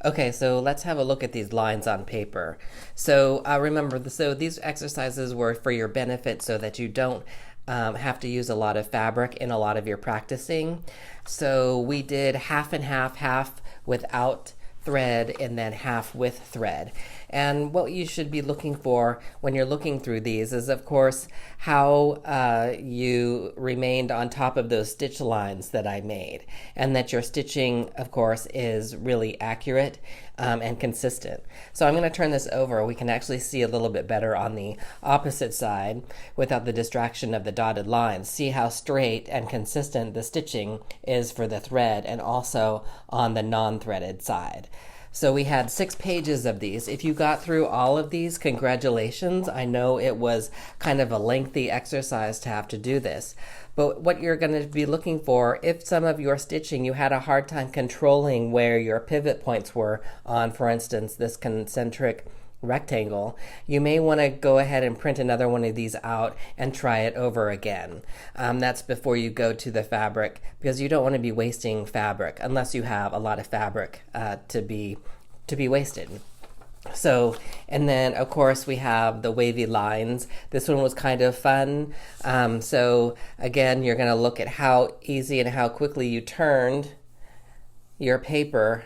Okay, so let's have a look at these lines on paper. So remember, so these exercises were for your benefit so that you don't have to use a lot of fabric in a lot of your practicing. So we did half and half, half without thread and then half with thread. And what you should be looking for when you're looking through these is, of course, how you remained on top of those stitch lines that I made, and that your stitching, of course, is really accurate and consistent. So I'm going to turn this over. We can actually see a little bit better on the opposite side without the distraction of the dotted lines. See how straight and consistent the stitching is for the thread and also on the non-threaded side. So we had 6 pages of these. If you got through all of these, congratulations. I know it was kind of a lengthy exercise to have to do this. But what you're going to be looking for, if some of your stitching you had a hard time controlling where your pivot points were on, for instance, this concentric rectangle, you may want to go ahead and print another one of these out and try it over again. That's before you go to the fabric, because you don't want to be wasting fabric unless you have a lot of fabric to be wasted. So, and then of course we have the wavy lines. This one was kind of fun. So again, you're going to look at how easy and how quickly you turned your paper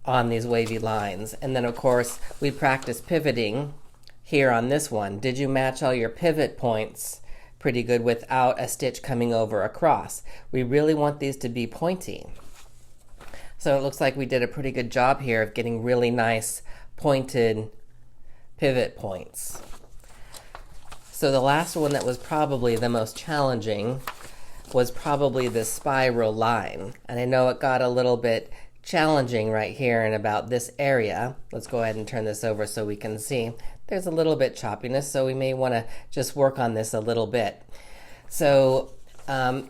on these wavy lines. And then of course we practice pivoting here on this one. Did you match all your pivot points pretty good without a stitch coming over across? We really want these to be pointy. So it looks like we did a pretty good job here of getting really nice pointed pivot points. So the last one that was probably the most challenging was probably this spiral line. And I know it got a little bit challenging right here in about this area. Let's go ahead and turn this over so we can see. There's a little bit choppiness, so we may want to just work on this a little bit. So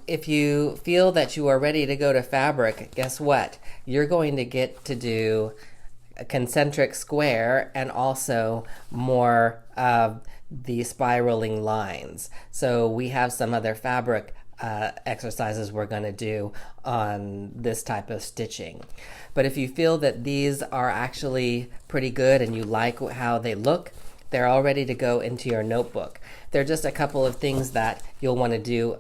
if you feel that you are ready to go to fabric, guess what? You're going to get to do a concentric square and also more of the spiraling lines. So we have some other fabric exercises we're going to do on this type of stitching. But if you feel that these are actually pretty good and you like how they look, they're all ready to go into your notebook. They're just a couple of things that you'll want to do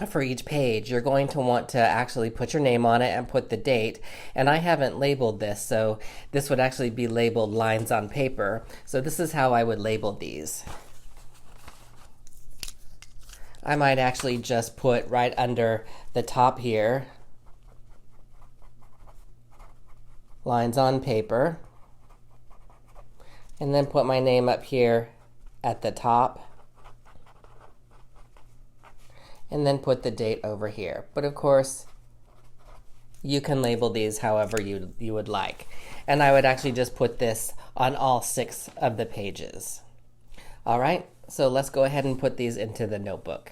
for each page. You're going to want to actually put your name on it and put the date. And I haven't labeled this, so this would actually be labeled lines on paper. So this is how I would label these. I might actually just put right under the top here, lines on paper, and then put my name up here at the top, and then put the date over here. But of course, you can label these however you would like. And I would actually just put this on all 6 of the pages. All right, so let's go ahead and put these into the notebook.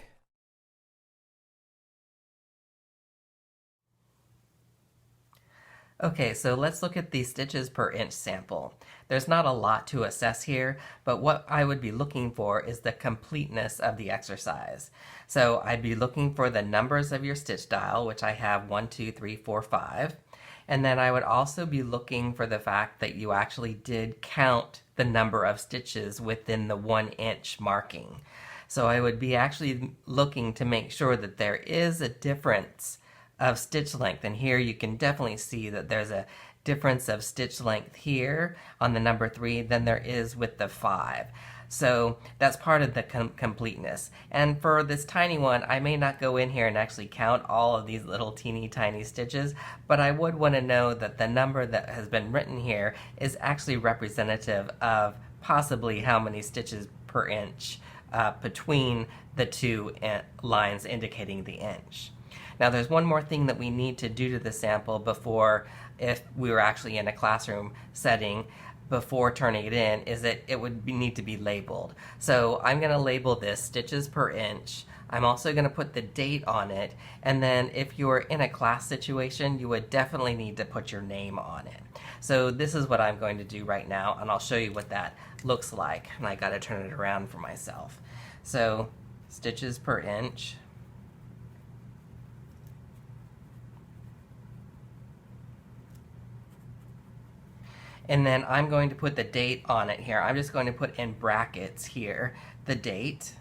Okay, so let's look at the stitches per inch sample. There's not a lot to assess here, but what I would be looking for is the completeness of the exercise. So I'd be looking for the numbers of your stitch dial, which I have 1, 2, 3, 4, 5. And then I would also be looking for the fact that you actually did count the number of stitches within the 1 inch marking. So I would be actually looking to make sure that there is a difference of stitch length, and here you can definitely see that there's a difference of stitch length here on the number 3 than there is with the 5. So that's part of the completeness. And for this tiny one, I may not go in here and actually count all of these little teeny tiny stitches, but I would want to know that the number that has been written here is actually representative of possibly how many stitches per inch between the 2 lines indicating the inch. Now there's one more thing that we need to do to the sample before, if we were actually in a classroom setting, before turning it in, is that it would need to be labeled. So I'm going to label this stitches per inch. I'm also going to put the date on it, and then if you're in a class situation, you would definitely need to put your name on it. So this is what I'm going to do right now, and I'll show you what that looks like. And I got to turn it around for myself. So stitches per inch. And then I'm going to put the date on it here. I'm just going to put in brackets here the date.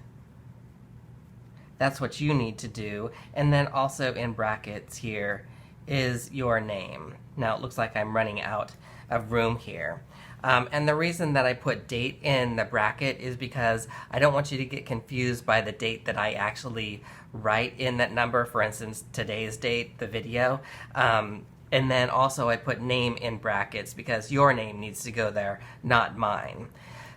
That's what you need to do. And then also in brackets here is your name. Now it looks like I'm running out of room here. And the reason that I put date in the bracket is because I don't want you to get confused by the date that I actually write in that number. For instance, today's date, the video. And then also I put name in brackets because your name needs to go there, not mine.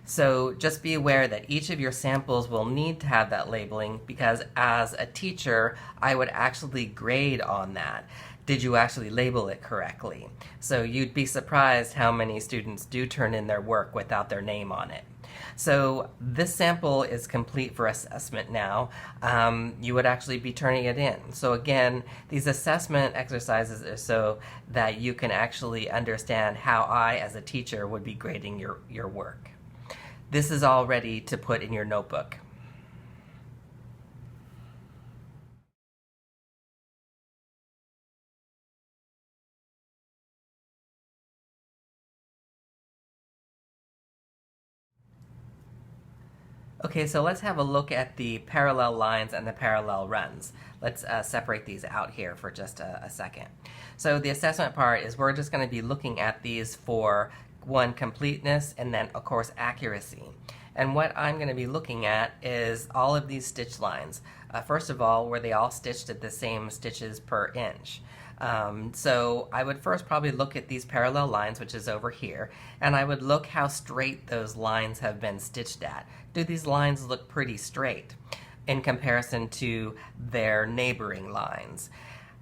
So just be aware that each of your samples will need to have that labeling because as a teacher, I would actually grade on that. Did you actually label it correctly? So you'd be surprised how many students do turn in their work without their name on it. So this sample is complete for assessment now. You would actually be turning it in. So again, these assessment exercises are so that you can actually understand how I, as a teacher, would be grading your work. This is all ready to put in your notebook. Okay, so let's have a look at the parallel lines and the parallel runs. Let's separate these out here for just a second. So the assessment part is we're just going to be looking at these for one, completeness, and then of course accuracy. And what I'm going to be looking at is all of these stitch lines. First of all, were they all stitched at the same stitches per inch? So I would first probably look at these parallel lines, which is over here, and I would look how straight those lines have been stitched at. Do these lines look pretty straight in comparison to their neighboring lines?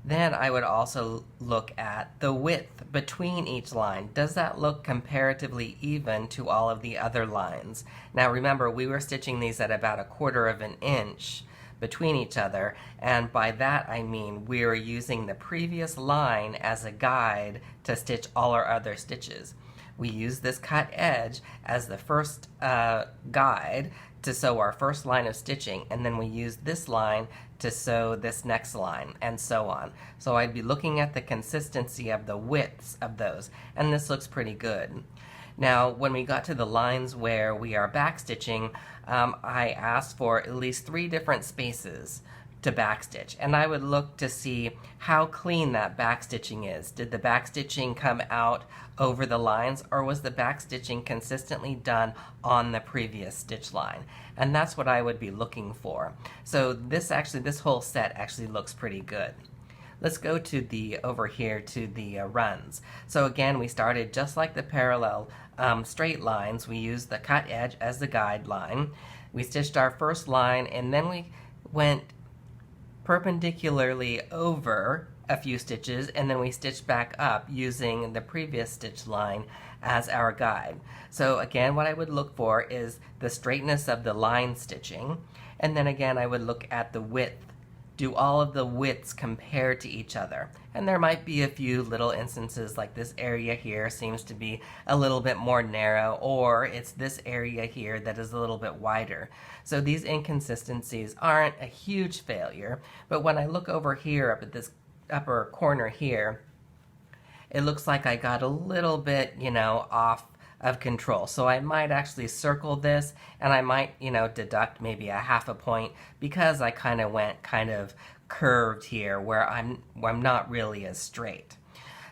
Then I would also look at the width between each line. Does that look comparatively even to all of the other lines? Now remember, we were stitching these at about 1/4 of an inch between each other, and by that I mean we're using the previous line as a guide to stitch all our other stitches. We use this cut edge as the first guide to sew our first line of stitching, and then we use this line to sew this next line, and so on. So I'd be looking at the consistency of the widths of those, and this looks pretty good. Now, when we got to the lines where we are backstitching, I asked for at least 3 different spaces to backstitch, and I would look to see how clean that backstitching is. Did the backstitching come out over the lines, or was the backstitching consistently done on the previous stitch line? And that's what I would be looking for. So this whole set actually looks pretty good. Let's go to over here to the runs. So again, we started just like the parallel straight lines. We used the cut edge as the guideline. We stitched our first line, and then we went perpendicularly over a few stitches, and then we stitched back up using the previous stitch line as our guide. So again, what I would look for is the straightness of the line stitching, and then again I would look at the width. Do all of the widths compare to each other? And there might be a few little instances like this area here seems to be a little bit more narrow, or it's this area here that is a little bit wider. So these inconsistencies aren't a huge failure, but when I look over here up at this upper corner here, it looks like I got a little bit, off of control. So I might actually circle this, and I might, deduct maybe a 1/2 point because I kind of went kind of curved here where I'm not really as straight.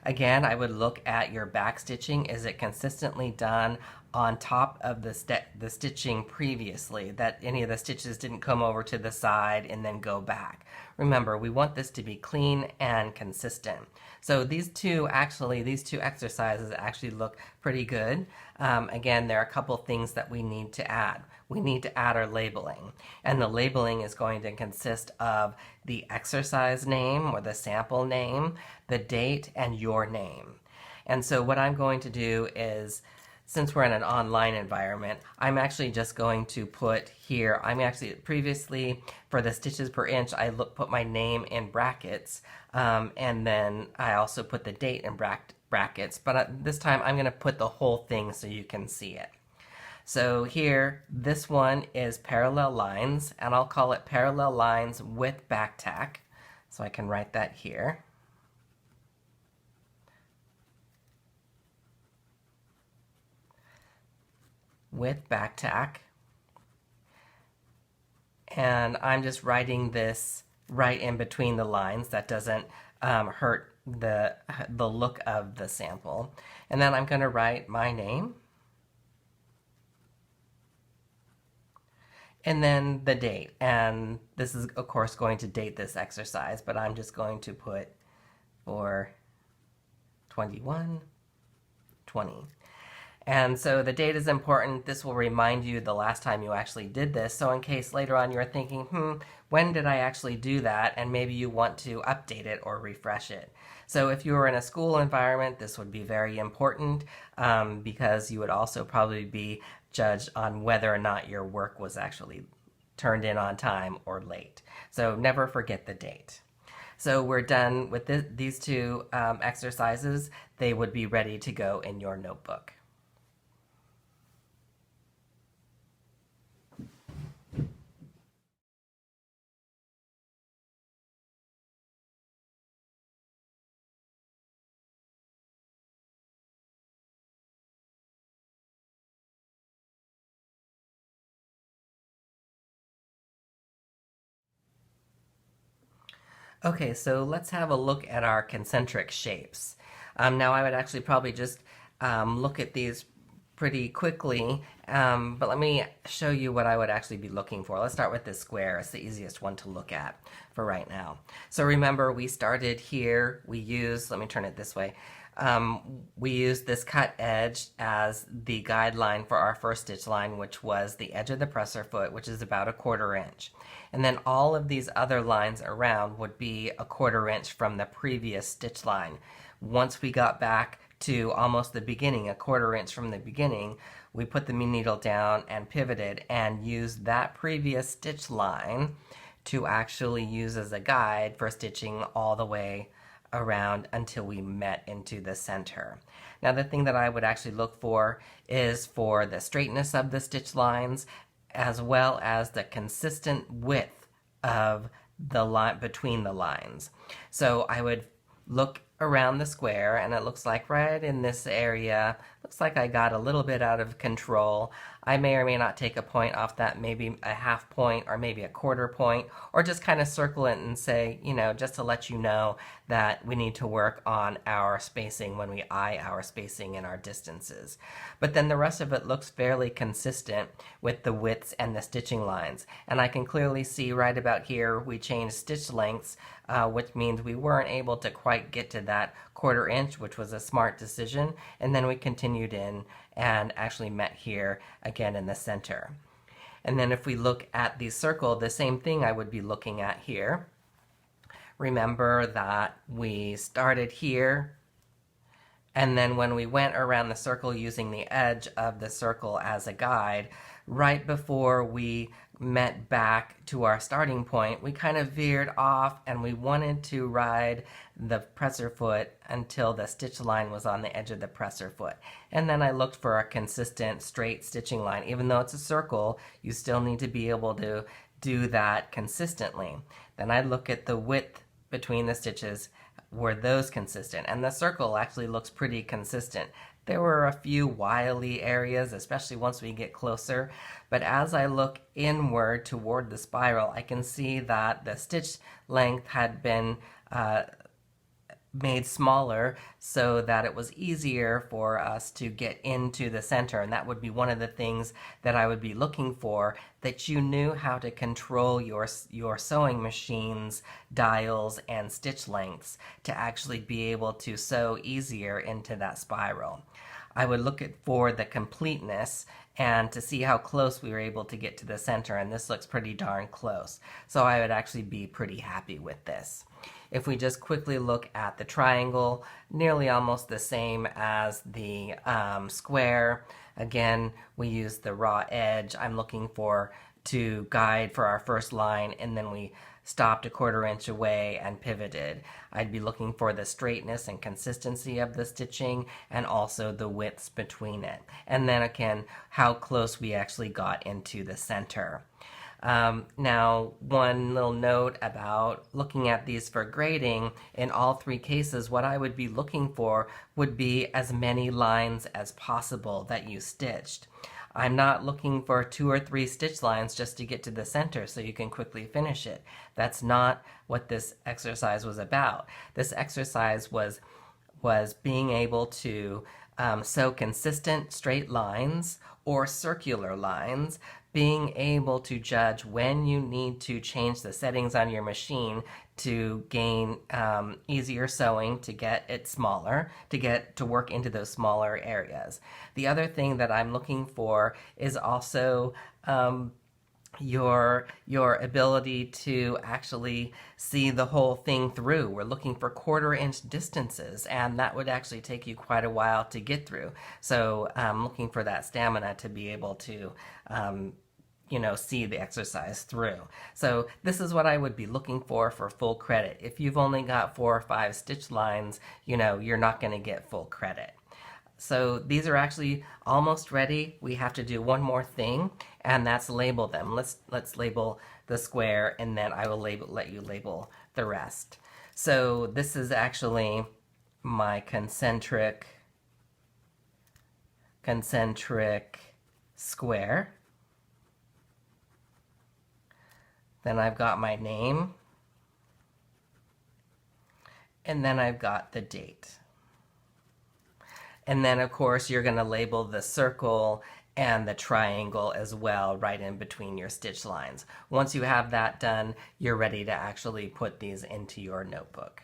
Again, I would look at your back stitching. Is it consistently done on top of the stitching previously, that any of the stitches didn't come over to the side and then go back? Remember, we want this to be clean and consistent. So these two exercises actually look pretty good. Again, there are a couple things that we need to add. We need to add our labeling, and the labeling is going to consist of the exercise name or the sample name, the date, and your name. And so what I'm going to do is, since we're in an online environment, I'm actually just going to put here, previously for the stitches per inch, I put my name in brackets, and then I also put the date in brackets, but this time I'm going to put the whole thing so you can see it. So here, this one is parallel lines, and I'll call it parallel lines with back tack, so I can write that here. with back tack. And I'm just writing this right in between the lines. That doesn't hurt the look of the sample. And then I'm going to write my name. And then the date. And this is, of course, going to date this exercise, but I'm just going to put for 21/20. And so the date is important. This will remind you the last time you actually did this. So in case later on you're thinking, when did I actually do that? And maybe you want to update it or refresh it. So if you were in a school environment, this would be very important because you would also probably be judged on whether or not your work was actually turned in on time or late. So never forget the date. So we're done with these two exercises. They would be ready to go in your notebook. Okay, so let's have a look at our concentric shapes. Now I would actually probably just look at these pretty quickly, but let me show you what I would actually be looking for. Let's start with this square. It's the easiest one to look at for right now. So remember, we started here. We used, let me turn it this way. We used this cut edge as the guideline for our first stitch line, which was the edge of the presser foot, which is about 1/4 inch. And then all of these other lines around would be 1/4 inch from the previous stitch line. Once we got back to almost the beginning, 1/4 inch from the beginning, we put the needle down and pivoted and used that previous stitch line to actually use as a guide for stitching all the way around until we met into the center. Now the thing that I would actually look for is for the straightness of the stitch lines as well as the consistent width of the line between the lines. So I would look around the square and it looks like right in this area, looks like I got a little bit out of control. I may or may not take a point off that, maybe a 1/2 point or maybe a 1/4 point, or just kind of circle it and say, just to let you know that we need to work on our spacing when we eye our spacing and our distances. But then the rest of it looks fairly consistent with the widths and the stitching lines. And I can clearly see right about here we changed stitch lengths, which means we weren't able to quite get to that 1/4 inch, which was a smart decision. And then we continued in and actually met here again in the center. And then if we look at the circle, the same thing I would be looking at here. Remember that we started here, and then when we went around the circle using the edge of the circle as a guide, right before we met back to our starting point, we kind of veered off and we wanted to ride the presser foot until the stitch line was on the edge of the presser foot. And then I looked for a consistent straight stitching line. Even though it's a circle, you still need to be able to do that consistently. Then I look at the width between the stitches. Were those consistent? And the circle actually looks pretty consistent. There were a few wily areas, especially once we get closer, but as I look inward toward the spiral, I can see that the stitch length had been made smaller so that it was easier for us to get into the center. And that would be one of the things that I would be looking for, that you knew how to control your sewing machine's dials and stitch lengths to actually be able to sew easier into that spiral. I would look for the completeness and to see how close we were able to get to the center, and this looks pretty darn close. So I would actually be pretty happy with this. If we just quickly look at the triangle, nearly almost the same as the square. Again, we use the raw edge. I'm looking for to guide for our first line, and then we stopped 1/4 inch away and pivoted. I'd be looking for the straightness and consistency of the stitching and also the widths between it. And then again, how close we actually got into the center. Now, one little note about looking at these for grading, in all three cases, what I would be looking for would be as many lines as possible that you stitched. I'm not looking for 2 or 3 stitch lines just to get to the center so you can quickly finish it. That's not what this exercise was about. This exercise was being able to sew consistent straight lines or circular lines, being able to judge when you need to change the settings on your machine to gain easier sewing, to get it smaller, to get to work into those smaller areas. The other thing that I'm looking for is also your ability to actually see the whole thing through. We're looking for 1/4 inch distances, and that would actually take you quite a while to get through. So I'm looking for that stamina to be able to see the exercise through. So this is what I would be looking for full credit. If you've only got 4 or 5 stitch lines, you're not going to get full credit. So these are actually almost ready. We have to do one more thing, and that's label them. Let's label the square, and then I will let you label the rest. So this is actually my concentric square. Then I've got my name, and then I've got the date. And then, of course, you're going to label the circle and the triangle as well right in between your stitch lines. Once you have that done, you're ready to actually put these into your notebook.